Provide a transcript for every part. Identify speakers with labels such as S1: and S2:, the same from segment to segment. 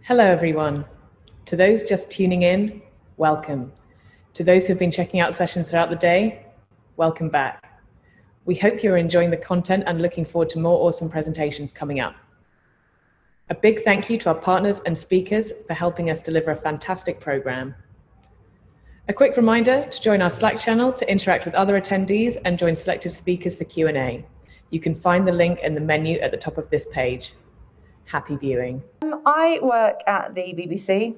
S1: Hello, everyone. To those just tuning in, welcome. To those who've been checking out sessions throughout the day, welcome back. We hope you're enjoying the content and looking forward to more awesome presentations coming up. A big thank you to our partners and speakers for helping us deliver a fantastic program. A quick reminder to join our Slack channel to interact with other attendees and join selected speakers for Q&A. You can find the link in the menu at the top of this page. Happy viewing.
S2: I work at the BBC.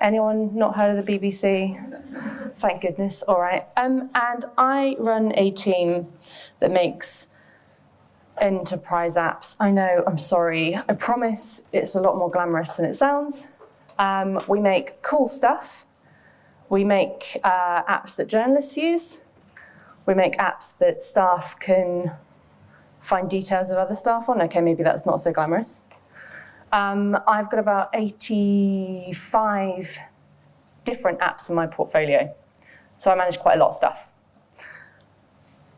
S2: Anyone not heard of the BBC? Thank goodness, all right. And I run a team that makes enterprise apps. I know, I'm sorry. I promise it's a lot more glamorous than it sounds. We make cool stuff. We make apps that journalists use. We make apps that staff can find details of other staff on. Okay, maybe that's not so glamorous. I've got about 85 different apps in my portfolio. So I manage quite a lot of stuff.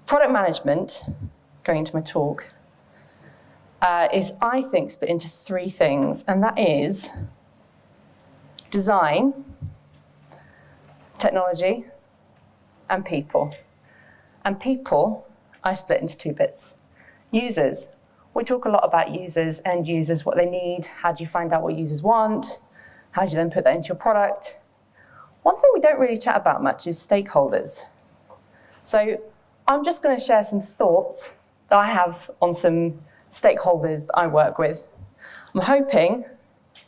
S2: Product management, going into my talk, is, I think, split into three things, and that is design, technology, and people. And people, I split into two bits. Users. We talk a lot about users, end users, what they need. How do you find out what users want? How do you then put that into your product? One thing we don't really chat about much is stakeholders. So I'm just going to share some thoughts that I have on some stakeholders that I work with. I'm hoping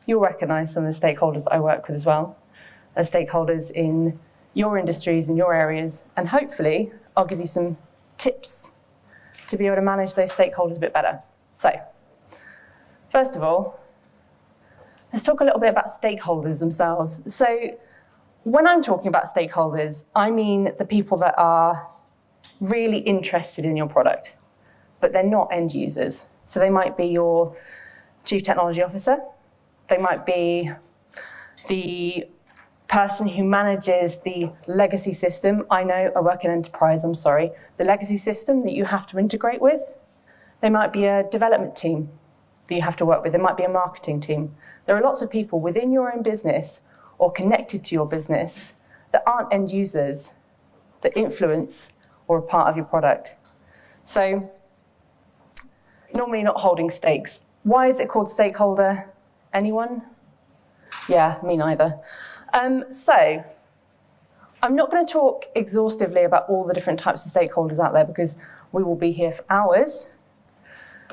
S2: you'll recognize some of the stakeholders I work with as well, as stakeholders in your industries and your areas, and hopefully I'll give you some tips to be able to manage those stakeholders a bit better. So, first of all, let's talk a little bit about stakeholders themselves. So, when I'm talking about stakeholders, I mean the people that are really interested in your product, but they're not end users. So they might be your chief technology officer. They might be the person who manages the legacy system. I know, I work in enterprise, I'm sorry. The legacy system that you have to integrate with. They might be a development team that you have to work with. There might be a marketing team. There are lots of people within your own business or connected to your business that aren't end users, that influence or are part of your product. So, normally not holding stakes. Why is it called stakeholder? Anyone? Yeah, me neither. So, I'm not going to talk exhaustively about all the different types of stakeholders out there because we will be here for hours.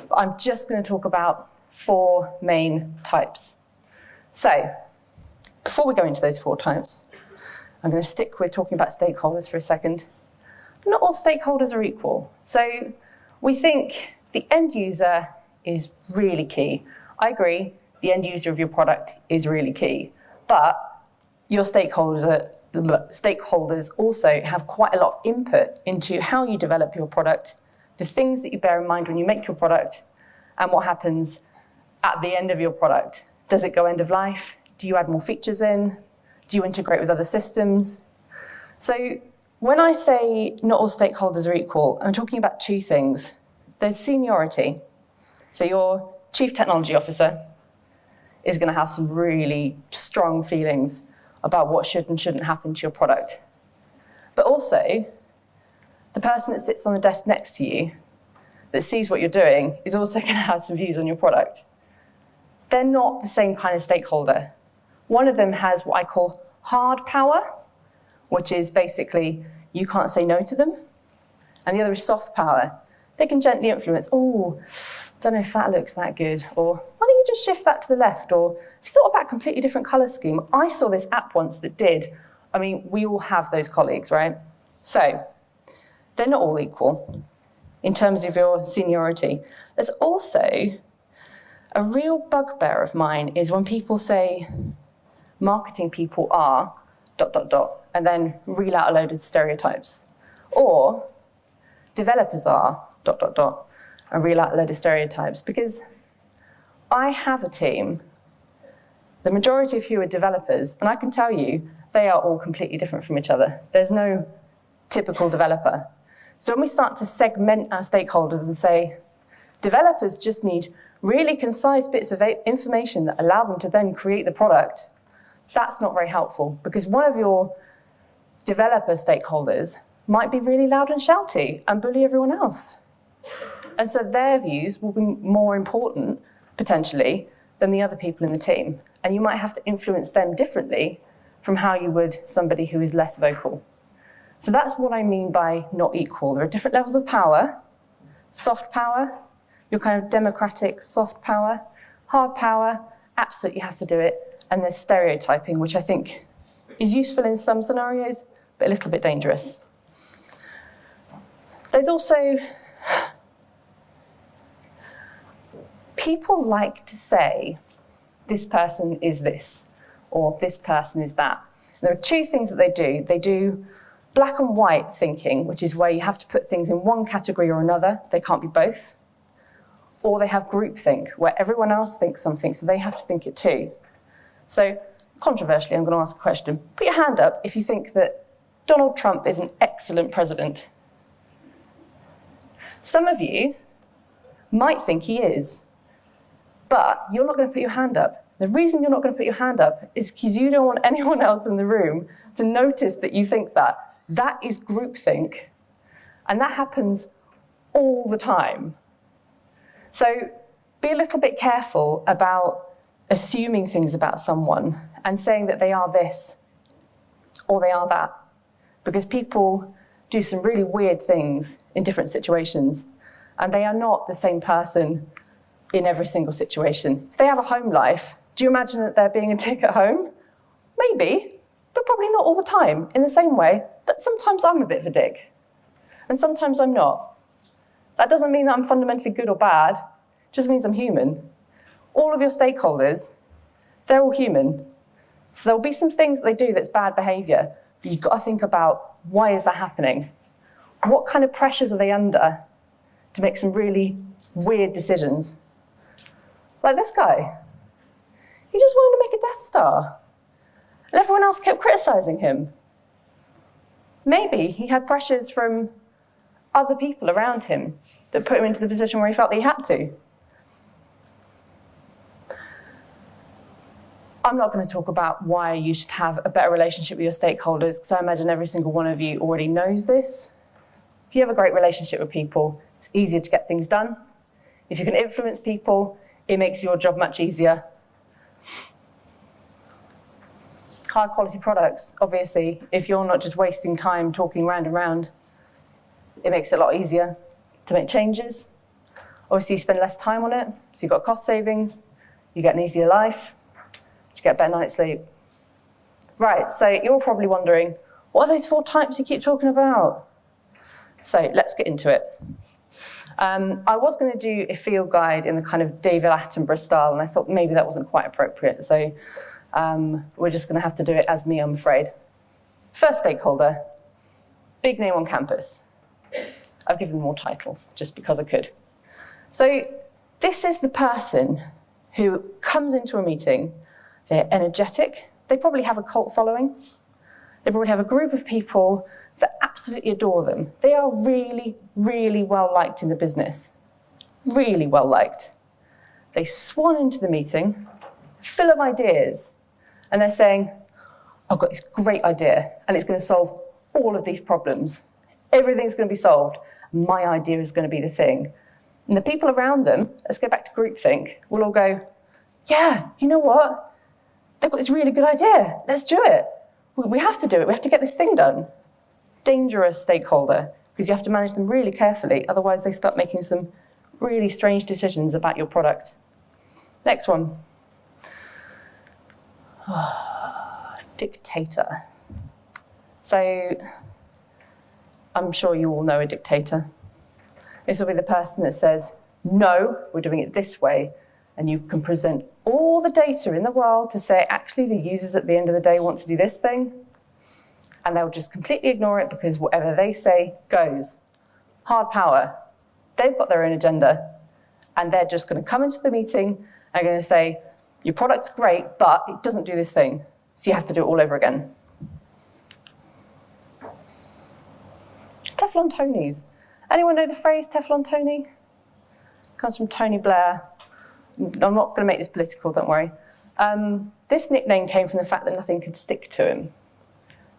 S2: But I'm just going to talk about four main types. So, before we go into those four types, I'm going to stick with talking about stakeholders for a second. Not all stakeholders are equal. So, we think the end user is really key. I agree, the end user of your product is really key. But your stakeholders also have quite a lot of input into how you develop your product, the things that you bear in mind when you make your product, and what happens at the end of your product. Does it go end of life? Do you add more features in? Do you integrate with other systems? So when I say not all stakeholders are equal, I'm talking about two things. There's seniority. So your chief technology officer is going to have some really strong feelings about what should and shouldn't happen to your product. But also, the person that sits on the desk next to you that sees what you're doing is also going to have some views on your product. They're not the same kind of stakeholder. One of them has what I call hard power, which is basically you can't say no to them. And the other is soft power. They can gently influence, oh, don't know if that looks that good, or why don't you just shift that to the left, or if you thought about a completely different color scheme, I saw this app once that did. I mean, we all have those colleagues, right? So, they're not all equal in terms of your seniority. There's also a real bugbear of mine is when people say marketing people are ... and then reel out a load of stereotypes. Or developers are ... and reel out a load of stereotypes. Because I have a team, the majority of who are developers, and I can tell you, they are all completely different from each other. There's no typical developer. So when we start to segment our stakeholders and say, developers just need really concise bits of information that allow them to then create the product, that's not very helpful, because one of your developer stakeholders might be really loud and shouty and bully everyone else. And so their views will be more important, potentially, than the other people in the team. And you might have to influence them differently from how you would somebody who is less vocal. So that's what I mean by not equal. There are different levels of power. Soft power, your kind of democratic soft power. Hard power, absolutely you have to do it. And there's stereotyping, which I think is useful in some scenarios, but a little bit dangerous. There's also, people like to say, this person is this, or this person is that. There are two things that they do. They do black and white thinking, which is where you have to put things in one category or another. They can't be both. Or they have groupthink, where everyone else thinks something, so they have to think it too. So, controversially, I'm going to ask a question. Put your hand up if you think that Donald Trump is an excellent president. Some of you might think he is, but you're not going to put your hand up. The reason you're not going to put your hand up is because you don't want anyone else in the room to notice that you think that. That is groupthink, and that happens all the time. So be a little bit careful about assuming things about someone and saying that they are this or they are that, because people do some really weird things in different situations, and they are not the same person in every single situation. If they have a home life, do you imagine that they're being a dick at home? Maybe, but probably not all the time, in the same way that sometimes I'm a bit of a dick, and sometimes I'm not. That doesn't mean that I'm fundamentally good or bad, it just means I'm human. All of your stakeholders, they're all human. So there'll be some things that they do that's bad behavior, but you've got to think about, why is that happening? What kind of pressures are they under to make some really weird decisions? Like this guy. He just wanted to make a Death Star, and everyone else kept criticizing him. Maybe he had pressures from other people around him that put him into the position where he felt that he had to. I'm not going to talk about why you should have a better relationship with your stakeholders, because I imagine every single one of you already knows this. If you have a great relationship with people, it's easier to get things done. If you can influence people, it makes your job much easier. High quality products, obviously, if you're not just wasting time talking round and round, it makes it a lot easier to make changes. Obviously, you spend less time on it, so you've got cost savings, you get an easier life, you get a better night's sleep. Right, so you're probably wondering, what are those 4 types you keep talking about? So let's get into it. I was going to do a field guide in the kind of David Attenborough style, and I thought maybe that wasn't quite appropriate, so we're just going to have to do it as me, I'm afraid. First stakeholder, big name on campus. I've given them more titles, just because I could. So this is the person who comes into a meeting, they're energetic, they probably have a cult following, they probably have a group of people that absolutely adore them. They are really, really well liked in the business. Really well liked. They swan into the meeting, full of ideas, and they're saying, I've got this great idea, and it's going to solve all of these problems. Everything's going to be solved. My idea is going to be the thing. And the people around them, let's go back to groupthink, will all go, yeah, you know what? They've got this really good idea. Let's do it. We have to do it. We have to get this thing done. Dangerous stakeholder, because you have to manage them really carefully. Otherwise, they start making some really strange decisions about your product. Next one. Dictator. So, I'm sure you all know a dictator. This will be the person that says, no, we're doing it this way. And you can present all the data in the world to say, actually, the users at the end of the day want to do this thing. And they'll just completely ignore it because whatever they say goes. Hard power. They've got their own agenda. And they're just going to come into the meeting and going to say, your product's great, but it doesn't do this thing. So you have to do it all over again. Teflon Tonys. Anyone know the phrase Teflon Tony? It comes from Tony Blair. I'm not going to make this political, don't worry. This nickname came from the fact that nothing could stick to him.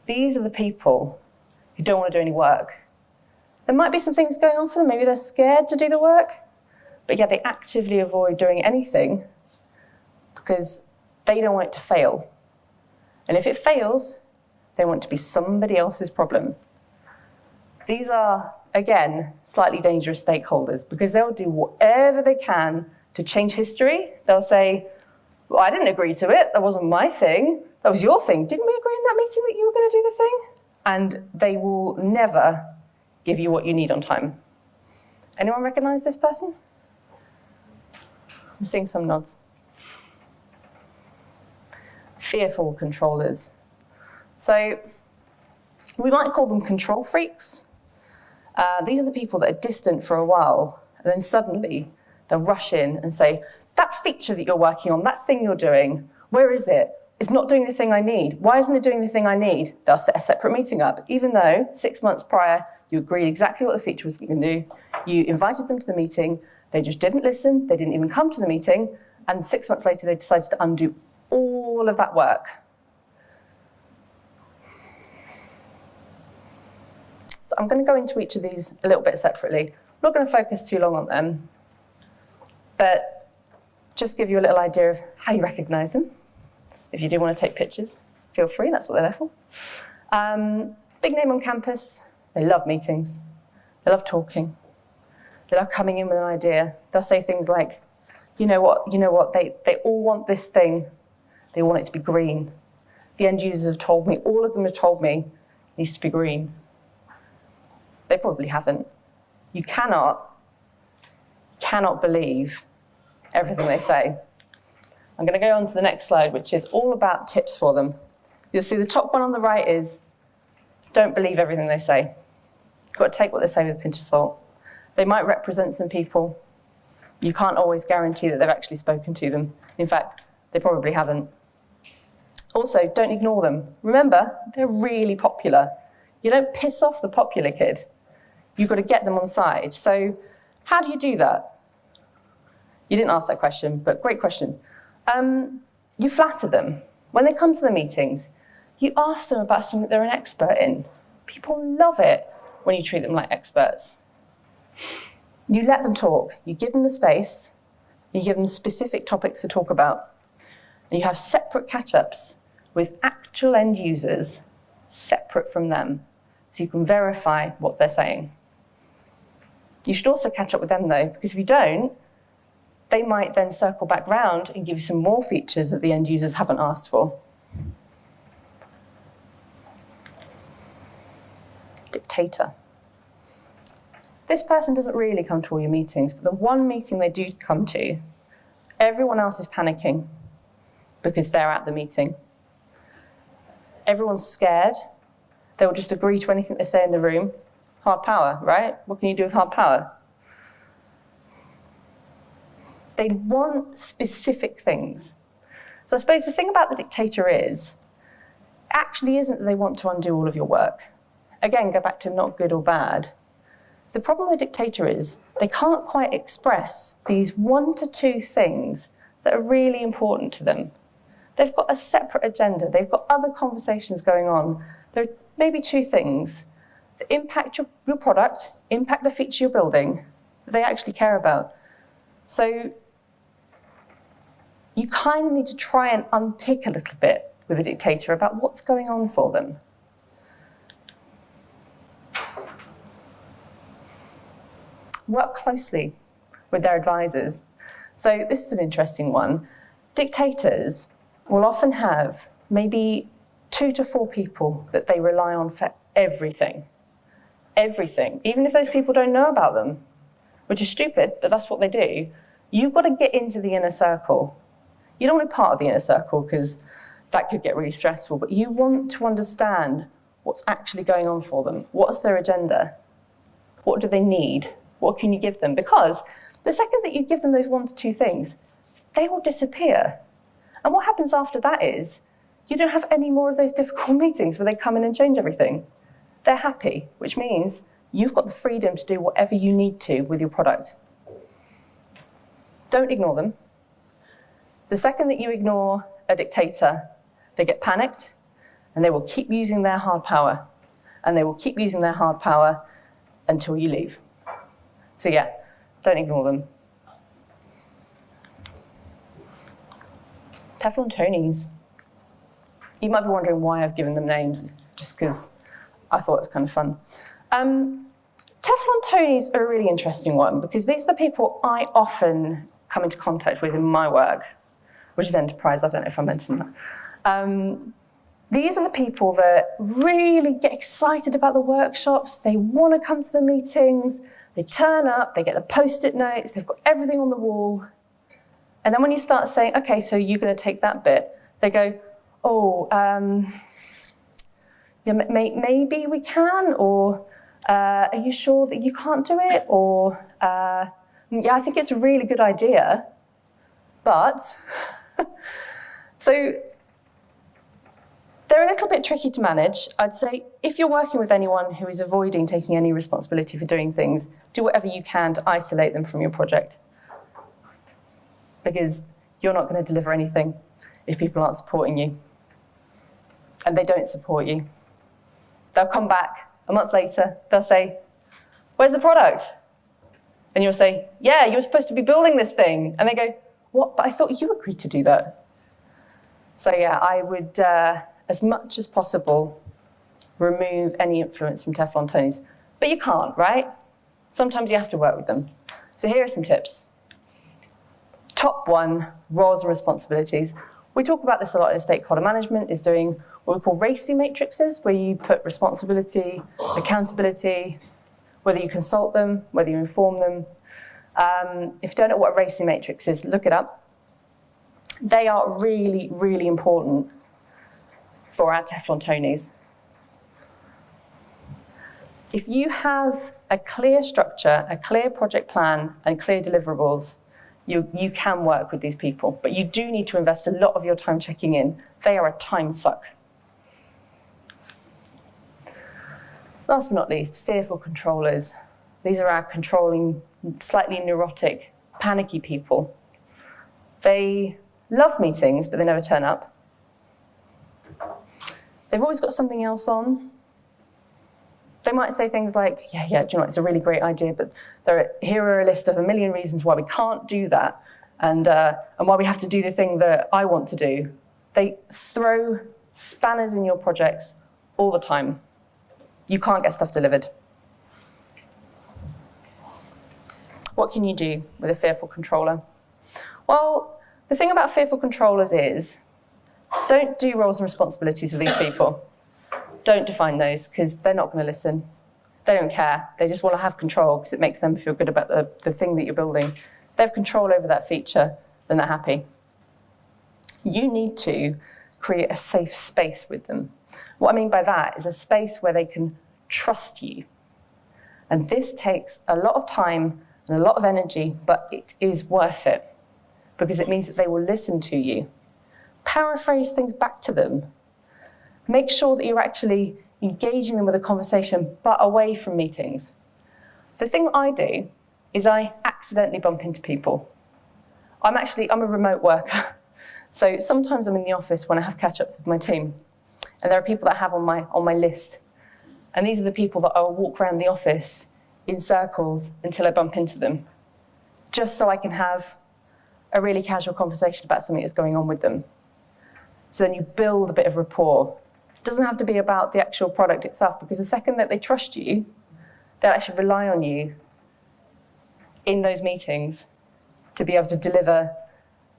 S2: These are the people who don't want to do any work. There might be some things going on for them. Maybe they're scared to do the work, but yeah, they actively avoid doing anything because they don't want it to fail. And if it fails, they want it to be somebody else's problem. These are, again, slightly dangerous stakeholders because they'll do whatever they can to change history. They'll say, well, I didn't agree to it. That wasn't my thing. That was your thing. Didn't we agree in that meeting that you were going to do the thing? And they will never give you what you need on time. Anyone recognize this person? I'm seeing some nods. Fearful controllers. So we might call them control freaks. These are the people that are distant for a while, and then suddenly they'll rush in and say, that feature that you're working on, that thing you're doing, where is it? It's not doing the thing I need. Why isn't it doing the thing I need? They'll set a separate meeting up, even though 6 months prior, you agreed exactly what the feature was going to do. You invited them to the meeting. They just didn't listen. They didn't even come to the meeting. And 6 months later, they decided to undo all of that work. So I'm going to go into each of these a little bit separately. I'm not going to focus too long on them, but just give you a little idea of how you recognize them. If you do want to take pictures, feel free, that's what they're there for. Big name on campus, they love meetings, they love talking, they love coming in with an idea. They'll say things like, you know what, they all want this thing, they want it to be green. The end users have told me, all of them have told me, it needs to be green. They probably haven't. You cannot believe everything they say. I'm going to go on to the next slide, which is all about tips for them. You'll see the top one on the right is, don't believe everything they say. You've got to take what they say with a pinch of salt. They might represent some people. You can't always guarantee that they've actually spoken to them. In fact, they probably haven't. Also, don't ignore them. Remember, they're really popular. You don't piss off the popular kid. You've got to get them on side. So how do you do that? You didn't ask that question, but great question. You flatter them. When they come to the meetings, you ask them about something they're an expert in. People love it when you treat them like experts. You let them talk. You give them the space. You give them specific topics to talk about. And you have separate catch-ups with actual end users separate from them, so you can verify what they're saying. You should also catch up with them, though, because if you don't, they might then circle back round and give you some more features that the end users haven't asked for. Dictator. This person doesn't really come to all your meetings, but the one meeting they do come to, everyone else is panicking because they're at the meeting. Everyone's scared. They will just agree to anything they say in the room. Hard power, right? What can you do with hard power? They want specific things. So I suppose the thing about the dictator is, actually isn't that they want to undo all of your work. Again, go back to not good or bad. The problem with the dictator is they can't quite express these 1 to 2 things that are really important to them. They've got a separate agenda. They've got other conversations going on. There are maybe 2 things that impact your product, impact the feature you're building, that they actually care about. So you kind of need to try and unpick a little bit with a dictator about what's going on for them. Work closely with their advisors. So this is an interesting one. Dictators will often have maybe 2 to 4 people that they rely on for everything. Everything. Even if those people don't know about them, which is stupid, but that's what they do. You've got to get into the inner circle. You don't want to be part of the inner circle because that could get really stressful, but you want to understand what's actually going on for them. What's their agenda? What do they need? What can you give them? Because the second that you give them those 1 to 2 things, they will disappear. And what happens after that is you don't have any more of those difficult meetings where they come in and change everything. They're happy, which means you've got the freedom to do whatever you need to with your product. Don't ignore them. The second that you ignore a dictator, they get panicked and they will keep using their hard power. And they will keep using their hard power until you leave. So yeah, don't ignore them. Teflon Tonys. You might be wondering why I've given them names. It's just because I thought it was kind of fun. Teflon Tonys are a really interesting one because these are the people I often come into contact with in my work, which is enterprise. I don't know if I mentioned that. These are the people that really get excited about the workshops. They want to come to the meetings. They turn up, they get the Post-it notes, they've got everything on the wall. And then when you start saying, okay, so you're going to take that bit, they go, oh, yeah, maybe we can, or are you sure that you can't do it? Or, yeah, I think it's a really good idea, but... So they're a little bit tricky to manage. I'd say if you're working with anyone who is avoiding taking any responsibility for doing things, do whatever you can to isolate them from your project. Because you're not going to deliver anything if people aren't supporting you. And they don't support you. They'll come back a month later, they'll say, where's the product? And you'll say, yeah, you were supposed to be building this thing. And they go, what? But I thought you agreed to do that. So yeah, I would, as much as possible, remove any influence from Teflon Tonys. But you can't, right? Sometimes you have to work with them. So here are some tips. Top one, roles and responsibilities. We talk about this a lot in stakeholder management, is doing what we call RACI matrices, where you put responsibility, accountability, whether you consult them, whether you inform them. If you don't know what a RACI matrix is, look it up. They are really, really important for our Teflon Tonys. If you have a clear structure, a clear project plan, and clear deliverables, you can work with these people, but you do need to invest a lot of your time checking in. They are a time suck. Last but not least, fearful controllers. These are our controlling, slightly neurotic, panicky people. They love meetings, but they never turn up. They've always got something else on. They might say things like, yeah, do you know what, it's a really great idea, but here are a list of 1,000,000 reasons why we can't do that, and why we have to do the thing that I want to do. They throw spanners in your projects all the time. You can't get stuff delivered. What can you do with a fearful controller? Well, the thing about fearful controllers is, don't do roles and responsibilities for these people. Don't define those, because they're not going to listen. They don't care. They just want to have control because it makes them feel good about the thing that you're building. If they have control over that feature, then they're happy. You need to create a safe space with them. What I mean by that is a space where they can trust you. And this takes a lot of time and a lot of energy, but it is worth it because it means that they will listen to you. Paraphrase things back to them. Make sure that you're actually engaging them with a conversation, but away from meetings. The thing I do is I accidentally bump into people. I'm a remote worker. So sometimes I'm in the office when I have catch-ups with my team. And there are people that I have on my list. And these are the people that I will walk around the office in circles until I bump into them, just so I can have a really casual conversation about something that's going on with them. So then you build a bit of rapport. It doesn't have to be about the actual product itself, because the second that they trust you, they'll actually rely on you in those meetings to be able to deliver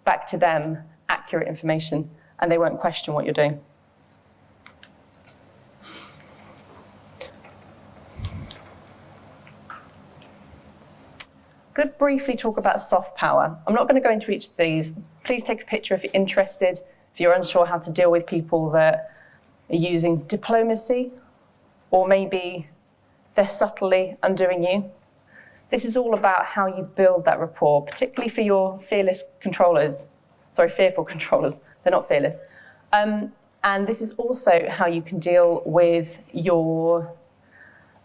S2: back to them accurate information, and they won't question what you're doing. I'm going to briefly talk about soft power. I'm not going to go into each of these. Please take a picture if you're interested, if you're unsure how to deal with people that are using diplomacy, or maybe they're subtly undoing you. This is all about how you build that rapport, particularly for your fearful controllers. They're not fearless. And this is also how you can deal with your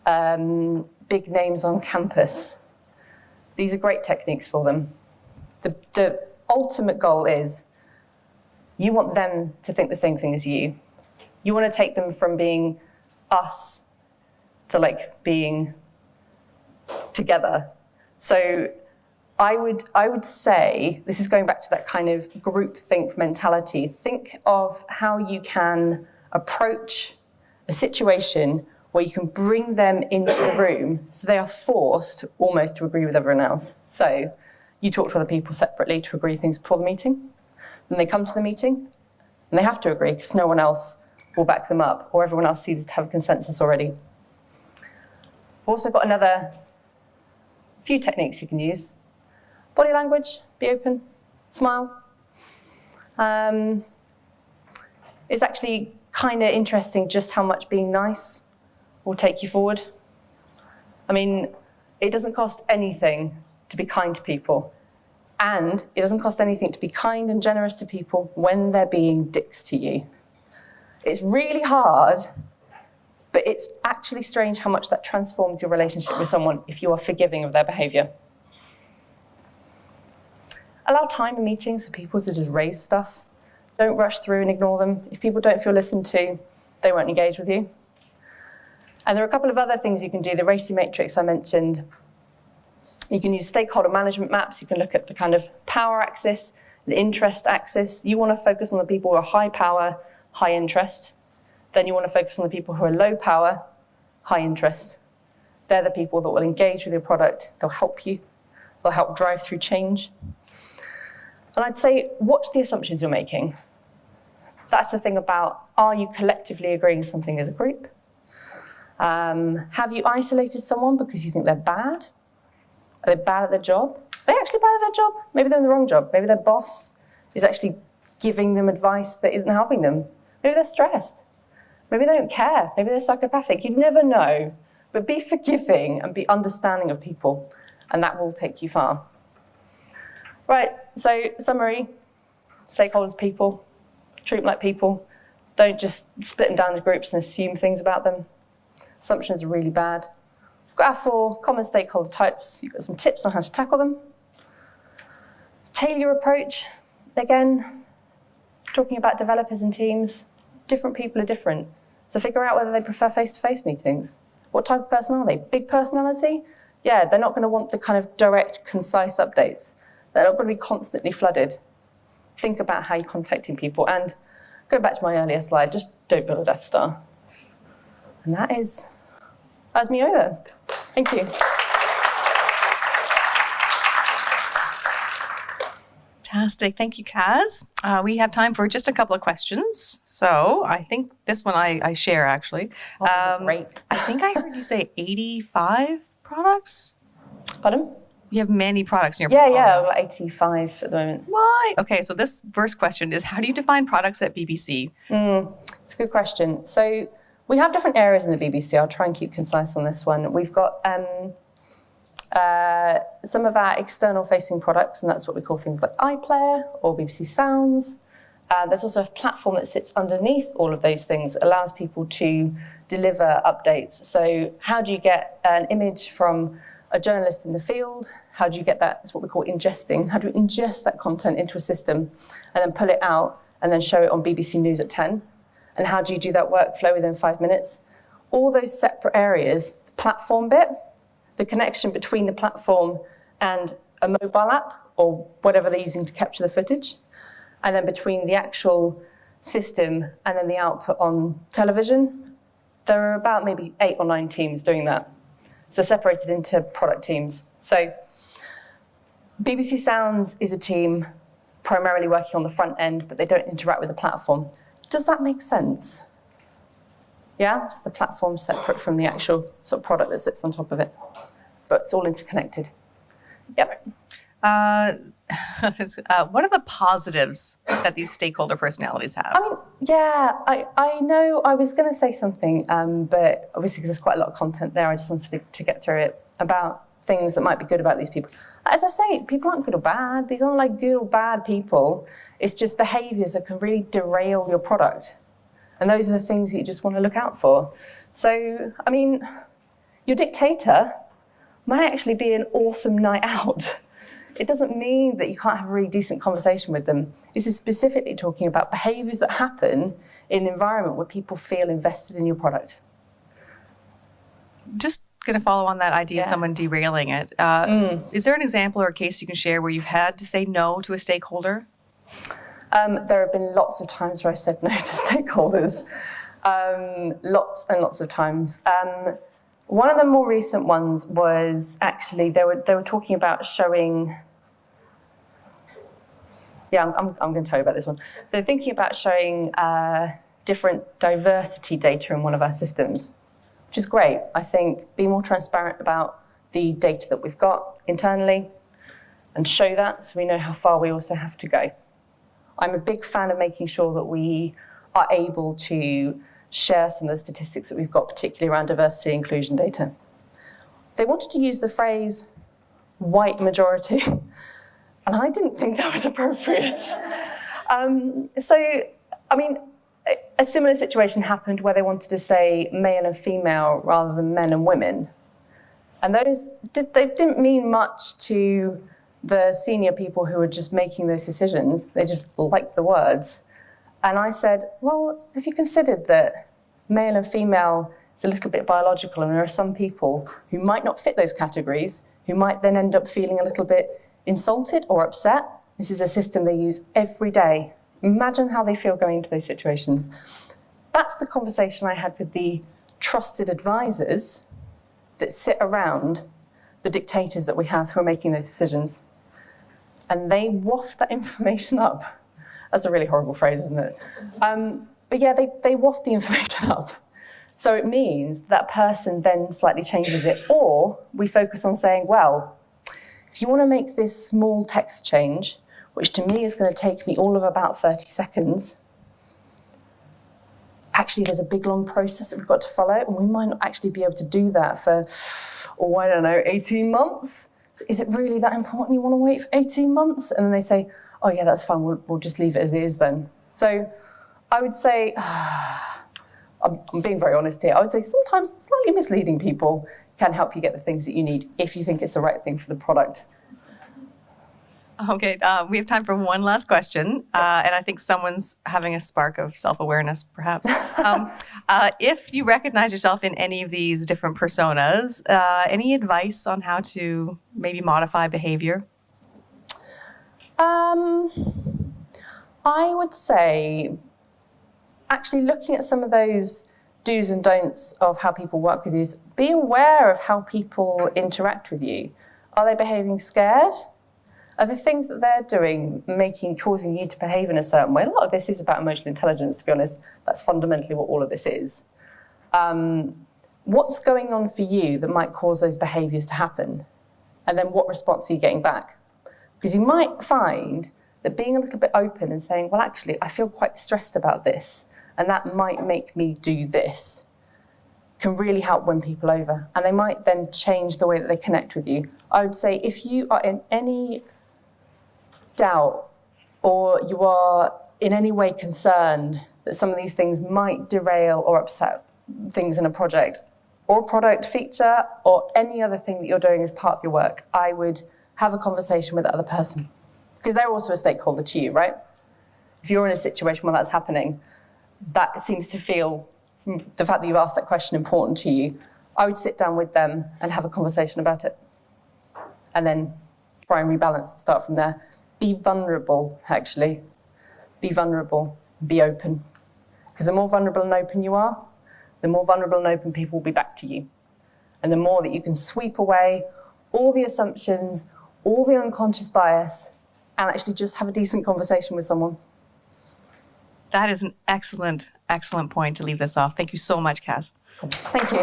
S2: big names on campus. These are great techniques for them. The ultimate goal is You want them to think the same thing as you. You want to take them from being us to like being together. So I would say, this is going back to that kind of groupthink mentality. Think of how you can approach a situation where you can bring them into the room so they are forced almost to agree with everyone else. So you talk to other people separately to agree things before the meeting. Then they come to the meeting and they have to agree because no one else will back them up or everyone else seems to have a consensus already. I've also got another few techniques you can use. Body language, be open, smile. It's actually kind of interesting just how much being nice will take you forward. I mean, it doesn't cost anything to be kind to people. And it doesn't cost anything to be kind and generous to people when they're being dicks to you. It's really hard, but it's actually strange how much that transforms your relationship with someone if you are forgiving of their behavior. Allow time in meetings for people to just raise stuff. Don't rush through and ignore them. If people don't feel listened to, they won't engage with you. And there are a couple of other things you can do. The RACI matrix I mentioned. You can use stakeholder management maps. You can look at the kind of power axis, the interest axis. You want to focus on the people who are high power, high interest. Then you want to focus on the people who are low power, high interest. They're the people that will engage with your product. They'll help you. They'll help drive through change. And I'd say, watch the assumptions you're making. That's the thing about, are you collectively agreeing something as a group? Have you isolated someone because you think they're bad? Are they bad at their job? Are they actually bad at their job? Maybe they're in the wrong job. Maybe their boss is actually giving them advice that isn't helping them. Maybe they're stressed. Maybe they don't care. Maybe they're psychopathic. You never know. But be forgiving and be understanding of people, and that will take you far. Right, so summary, stakeholders, people, treat them like people. Don't just split them down into groups and assume things about them. Assumptions are really bad. We've got our 4 common stakeholder types. You've got some tips on how to tackle them. Tailor your approach. Again, talking about developers and teams, different people are different. So figure out whether they prefer face-to-face meetings. What type of person are they? Big personality? Yeah, they're not going to want the kind of direct, concise updates. They're not going to be constantly flooded. Think about how you're contacting people. And go back to my earlier slide, just don't build a Death Star. And that's me over. Thank you.
S3: Fantastic. Thank you, Kaz. We have time for just a couple of questions. So I think this one I share, actually.
S2: Great.
S3: I think I heard you say 85 products?
S2: Pardon?
S3: You have many products in your
S2: portfolio.
S3: portfolio.
S2: I've got 85 at the moment.
S3: Why? Okay, so this first question is, how do you define products at BBC?
S2: It's a good question. So we have different areas in the BBC. I'll try and keep concise on this one. We've got some of our external-facing products, and that's what we call things like iPlayer or BBC Sounds. There's also a platform that sits underneath all of those things, allows people to deliver updates. So how do you get an image from a journalist in the field? How do you get that? It's what we call ingesting. How do you ingest that content into a system and then pull it out and then show it on BBC News at 10? And how do you do that workflow within 5 minutes? All those separate areas, the platform bit, the connection between the platform and a mobile app or whatever they're using to capture the footage, and then between the actual system and then the output on television, there are about maybe 8 or 9 teams doing that. So separated into product teams. So BBC Sounds is a team primarily working on the front end, but they don't interact with the platform. Does that make sense? Yeah, so the platform's separate from the actual sort of product that sits on top of it, but it's all interconnected. Yep.
S3: What are the positives that these stakeholder personalities have?
S2: I mean, yeah, I know I was going to say something, but obviously because there's quite a lot of content there, I just wanted to get through it about things that might be good about these people. As I say, people aren't good or bad. These aren't like good or bad people. It's just behaviours that can really derail your product. And those are the things that you just want to look out for. So, I mean, your dictator might actually be an awesome night out. it doesn't mean that you can't have a really decent conversation with them. This is specifically talking about behaviours that happen in an environment where people feel invested in your product.
S3: Just going to follow on that idea of someone derailing it. Is there an example or a case you can share where you've had to say no to a stakeholder?
S2: There have been lots of times where I said no to stakeholders. Lots and lots of times. One of the more recent ones was actually they were talking about showing. Yeah, I'm going to tell you about this one. They're thinking about showing different diversity data in one of our systems, which is great. I think be more transparent about the data that we've got internally and show that so we know how far we also have to go. I'm a big fan of making sure that we are able to share some of the statistics that we've got, particularly around diversity and inclusion data. They wanted to use the phrase white majority, and I didn't think that was appropriate. A similar situation happened where they wanted to say male and female rather than men and women. And they didn't mean much to the senior people who were just making those decisions. They just liked the words. And I said, well, have you considered that male and female is a little bit biological, and there are some people who might not fit those categories, who might then end up feeling a little bit insulted or upset. This is a system they use every day. Imagine how they feel going into those situations. That's the conversation I had with the trusted advisors that sit around the dictators that we have who are making those decisions. And they waft that information up. That's a really horrible phrase, isn't it? But yeah, they waft the information up. So it means that person then slightly changes it. Or we focus on saying, well, if you want to make this small text change, which to me is going to take me all of about 30 seconds, actually there's a big long process that we've got to follow, and we might not actually be able to do that for, 18 months. So is it really that important you want to wait for 18 months? And then they say, oh yeah, that's fine, we'll just leave it as it is then. So I would say, I'm being very honest here, I would say sometimes slightly misleading people can help you get the things that you need if you think it's the right thing for the product.
S3: Okay, we have time for one last question, and I think someone's having a spark of self-awareness, perhaps. If you recognize yourself in any of these different personas, any advice on how to maybe modify behavior?
S2: I would say, actually looking at some of those do's and don'ts of how people work with you, is be aware of how people interact with you. Are they behaving scared? Are the things that they're doing causing you to behave in a certain way? A lot of this is about emotional intelligence, to be honest. That's fundamentally what all of this is. What's going on for you that might cause those behaviours to happen? And then what response are you getting back? Because you might find that being a little bit open and saying, well, actually, I feel quite stressed about this, and that might make me do this, can really help win people over. And they might then change the way that they connect with you. I would say if you are in any doubt or you are in any way concerned that some of these things might derail or upset things in a project or product feature or any other thing that you're doing as part of your work, I would have a conversation with the other person, because they're also a stakeholder to you, right? If you're in a situation where that's happening, that seems to feel, the fact that you've asked that question, important to you. I would sit down with them and have a conversation about it, and then try and rebalance and start from there. Be vulnerable, actually. Be vulnerable, be open. Because the more vulnerable and open you are, the more vulnerable and open people will be back to you. And the more that you can sweep away all the assumptions, all the unconscious bias, and actually just have a decent conversation with someone.
S3: That is an excellent, excellent point to leave this off. Thank you so much, Kaz.
S2: Thank you.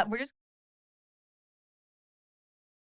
S3: We're just